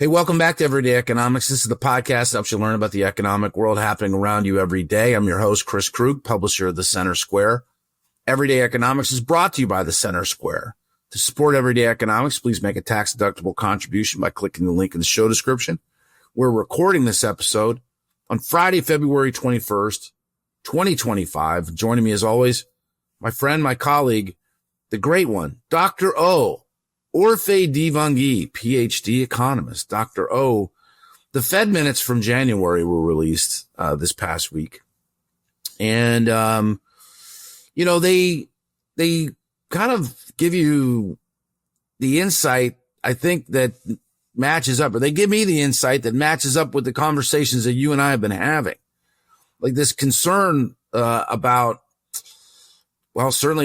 Hey, welcome back to Everyday Economics. This is the podcast that helps you learn about the economic world happening around you every day. I'm your host, Chris Krug, publisher of the Center Square. Everyday Economics is brought to you by the Center Square. To support Everyday Economics, please make a tax-deductible contribution by clicking the link in the show description. We're recording this episode on Friday, February 21st, 2025. Joining me as always, my friend, my colleague, the great one, Dr. O. Orphe Divounguy, PhD economist. Dr. O, the Fed minutes from January were released this past week. And, they kind of give you the insight, I think, that matches up, or they give me the insight that matches up with the conversations that you and I have been having. Like this concern certainly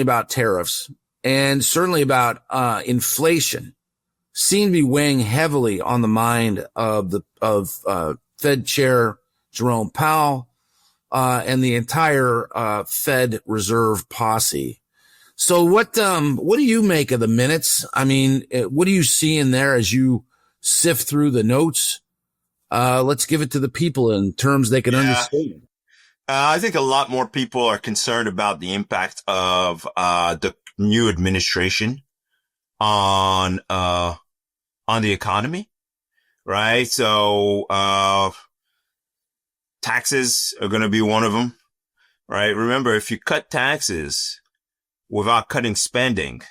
about tariffs. And certainly about inflation seem to be weighing heavily on the mind of Fed Chair Jerome Powell and the entire Fed Reserve posse. So what do you make of the minutes? I mean, what do you see in there as you sift through the notes? Let's give it to the people in terms they can understand. I think a lot more people are concerned about the impact of the new administration on the economy, right? So, taxes are going to be one of them, right? Remember, if you cut taxes without cutting spending,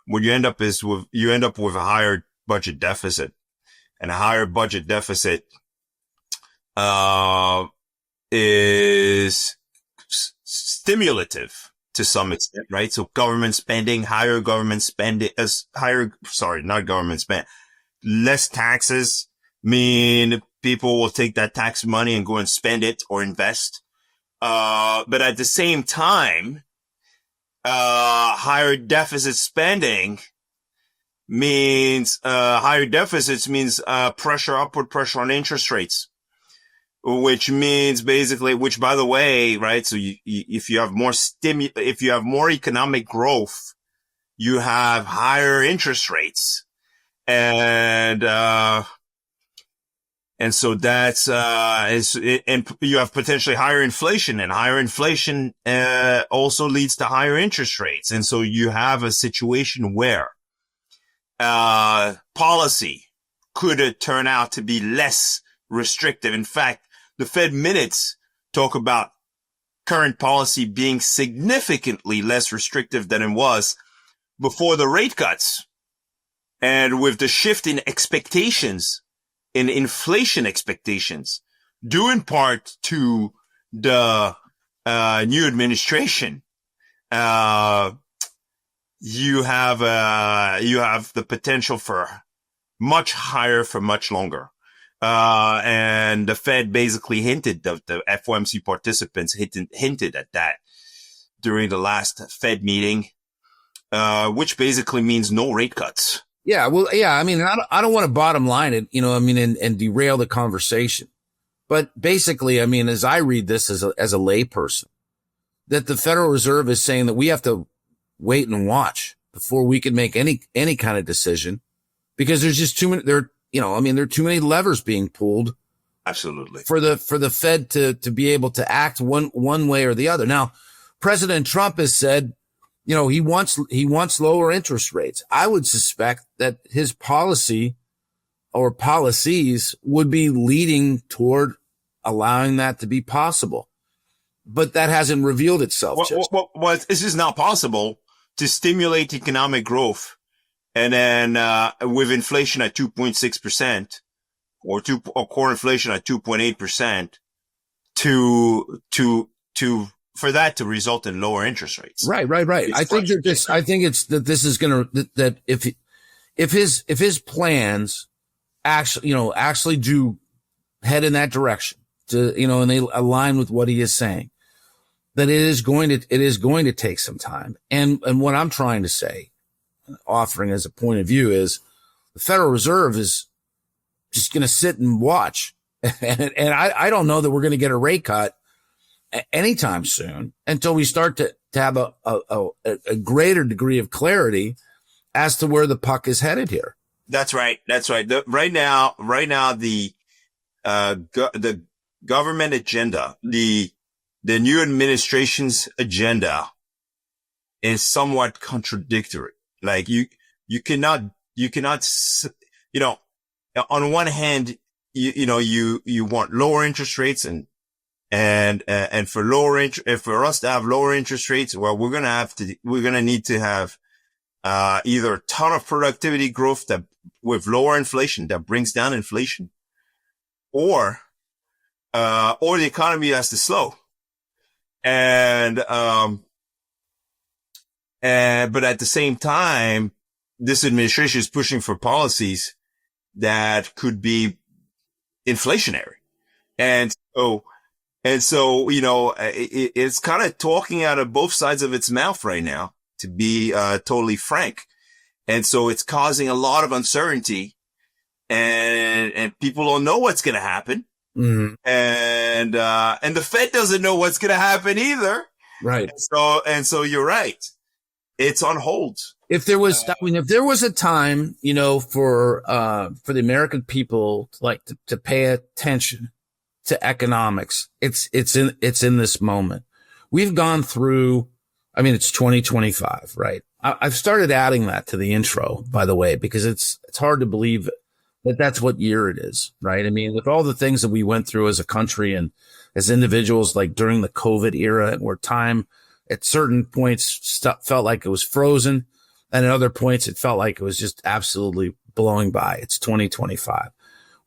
what you end up with a higher budget deficit, and a higher budget deficit, is stimulative to some extent, right? So less taxes mean people will take that tax money and go and spend it or invest. But at the same time, higher deficit spending means, upward pressure on interest rates. Which by the way, right? So if you have more economic growth, you have higher interest rates. And so that's, and you have potentially higher inflation, and higher inflation, also leads to higher interest rates. And so you have a situation where, policy could turn out to be less restrictive. In fact, the Fed minutes talk about current policy being significantly less restrictive than it was before the rate cuts. And with the shift in expectations, in inflation expectations, due in part to the new administration, you have the potential for much higher for much longer. And the Fed basically hinted, the FOMC participants hinted at that during the last Fed meeting, which basically means no rate cuts. Yeah. Well, yeah. I mean, I don't want to bottom line it, and derail the conversation. But basically, I mean, as I read this as a layperson, that the Federal Reserve is saying that we have to wait and watch before we can make any kind of decision, because there's just too many, there are too many levers being pulled. Absolutely. For the Fed to be able to act one way or the other. Now, President Trump has said, he wants lower interest rates. I would suspect that his policy or policies would be leading toward allowing that to be possible. But that hasn't revealed itself. Well, this is not possible to stimulate economic growth. And then, with inflation at 2.6% or core inflation at 2.8%, for that to result in lower interest rates. Right. I think if his plans actually do head in that direction and they align with what he is saying, that it is going to take some time. And what I'm trying to say, offering as a point of view, is the Federal Reserve is just going to sit and watch. And I don't know that we're going to get a rate cut anytime soon until we start to have a greater degree of clarity as to where the puck is headed here. That's right. That's right. Right now, the the government agenda, the new administration's agenda is somewhat contradictory. Like you cannot, you know, on one hand, you want lower interest rates and for us to have lower interest rates, well, we're going to need to have, either a ton of productivity growth that with lower inflation that brings down inflation, or the economy has to slow. But at the same time, this administration is pushing for policies that could be inflationary. And so, it's kind of talking out of both sides of its mouth right now, to be totally frank. And so it's causing a lot of uncertainty, and people don't know what's going to happen. Mm-hmm. And the Fed doesn't know what's going to happen either. Right. And so you're right. It's on hold. If there was a time, for the American people to pay attention to economics, it's in this moment. We've gone through, it's 2025, right? I've started adding that to the intro, by the way, because it's hard to believe that that's what year it is, right? With all the things that we went through as a country and as individuals, like during the COVID era, where time at certain points felt like it was frozen, and at other points it felt like it was just absolutely blowing by. It's 2025.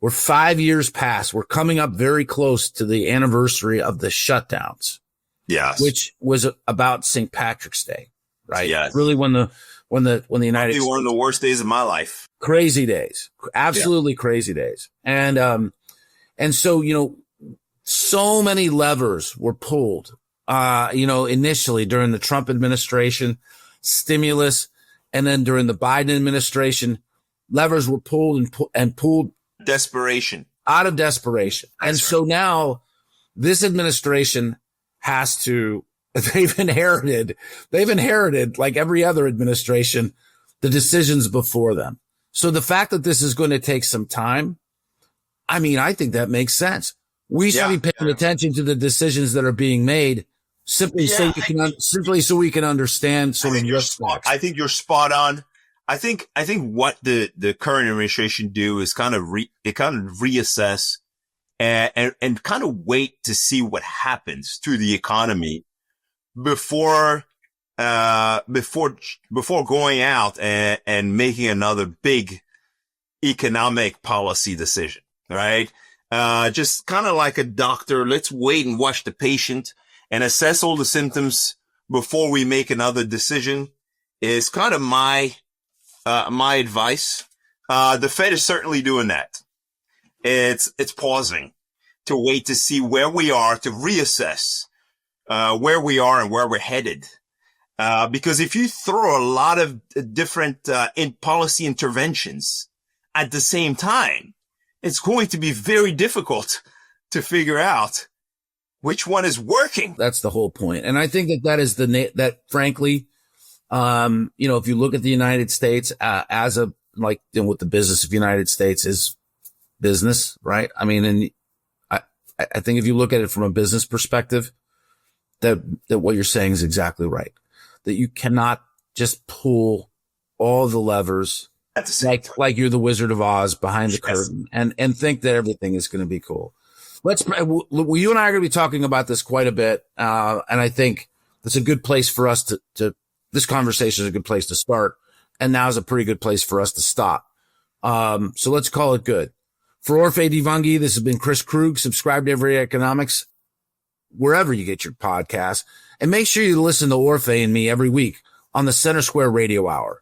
We're 5 years past. We're coming up very close to the anniversary of the shutdowns. Yes. Which was about St. Patrick's Day, right? Yes. Really when the United States, one of the worst days of my life. Crazy days, absolutely crazy days. And so, so many levers were pulled, initially during the Trump administration, stimulus, and then during the Biden administration, levers were pulled and pulled desperation out of desperation. That's and right. So now this administration has to, they've inherited like every other administration, the decisions before them. So the fact that this is going to take some time, I think that makes sense. We should be paying attention to the decisions that are being made simply so we can understand sort of risk factors. I think you're spot on. I think what the current administration do is kind of reassess and kind of wait to see what happens to the economy before going out and making another big economic policy decision, right? Just kind of like a doctor. Let's wait and watch the patient and assess all the symptoms before we make another decision is kind of my advice. The Fed is certainly doing that. It's pausing to wait to see where we are, to reassess, where we are and where we're headed. Because if you throw a lot of different, policy interventions at the same time, it's going to be very difficult to figure out which one is working. That's the whole point. And I think that is that frankly, if you look at the United States, what the business of the United States is business, right? And I think if you look at it from a business perspective, that what you're saying is exactly right. That you cannot just pull all the levers like you're the Wizard of Oz behind the curtain and think that everything is going to be cool. You and I are going to be talking about this quite a bit. And I think that's a good place for us to this conversation is a good place to start. And now is a pretty good place for us to stop. So let's call it good. For Orphe Divounguy, this has been Chris Krug. Subscribe to Everyday Economics wherever you get your podcasts. And make sure you listen to Orphe and me every week on the Center Square Radio Hour.